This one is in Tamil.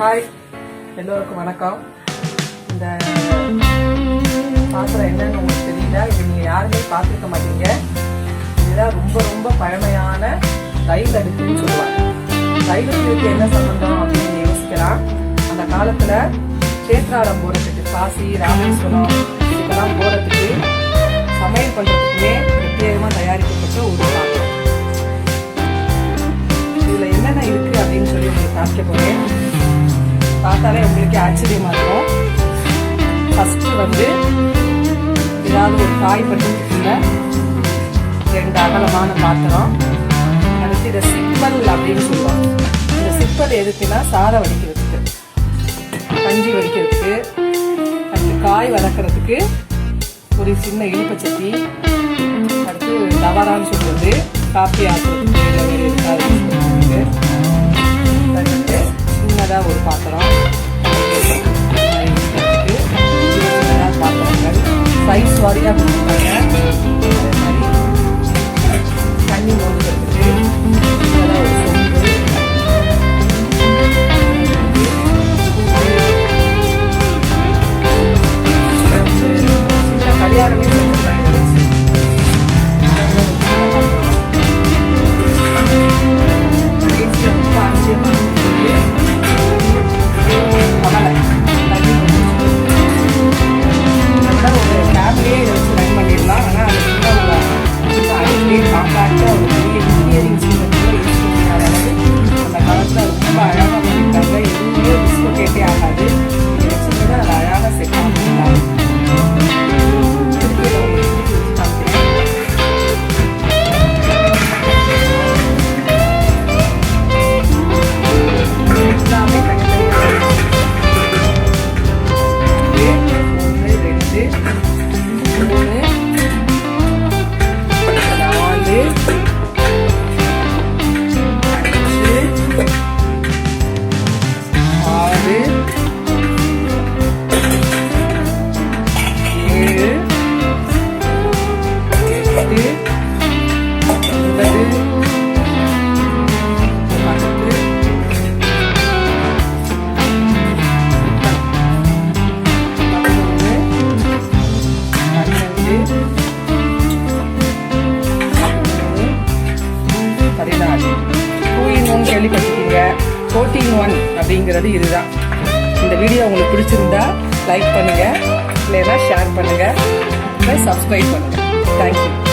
ஹாய், எல்லோருக்கும் வணக்கம். இந்த பாத்திரம் என்னன்னு உங்களுக்கு தெரியல, இது நீங்கள் யாருமே பார்த்துருக்க மாட்டீங்க. இதுதான் ரொம்ப ரொம்ப பழமையான ரயில் அடுப்புன்னு சொல்லுவாங்க. ரயில் அடுப்புக்கு என்ன சம்பந்தம் அப்படின்னு யோசிக்கலாம். அந்த காலத்தில் சேத்ராடம் போகிறதுக்கு, காசி ராமேஸ்வரம் இதுக்கெல்லாம் போகிறதுக்கு சமையல் பண்ணுறதுக்குமே பிரத்யேகமாக தயாரிக்கப்பட்ட ஒரு பாத்திரம். இதில் என்னென்ன இருக்குது அப்படின்னு சொல்லி உங்களுக்கு காமிக்க போகிறேன். பார்த்தாலே உங்களுக்கு ஆச்சரியமா இருக்கும். ஃபர்ஸ்ட் ஏதாவது ஒரு காய் பண்றதுக்குள்ள 2 அகலமான பாத்திரம். அடுத்து இதை சிப்பல் அப்படின்னு சொல்லுவாங்க. இந்த சிப்பல் எதுக்குன்னா சாதம் வடிக்கிறதுக்கு, கஞ்சி வடிக்கிறதுக்கு, அடுத்து காய் வதக்கிறதுக்கு ஒரு சின்ன இழுப்பச்சட்டி, அடுத்து தவறான்னு சொல்றது காப்பி ஆக்குறதுக்கு, அடுத்து சின்னதாக ஒரு பாத்திரம், பாத்திரங்கள் சைஸ் வாரியாக கொடுத்துருக்காங்க. அதே மாதிரி தண்ணி மோதுறதுக்கு சின்னதாக ஒரு சொம்பு, சின்ன கல்யாணமே செஞ்சுருக்காங்க. கேள்விப்பட்டிருக்கீங்க. 14-1 அப்படிங்கிறது இதுதான். இந்த வீடியோ உங்களுக்கு பிடிச்சிருந்தா லைக் பண்ணுங்க, இல்லைன்னா ஷேர் பண்ணுங்க, சப்ஸ்கிரைப் பண்ணுங்க. தேங்க்யூ.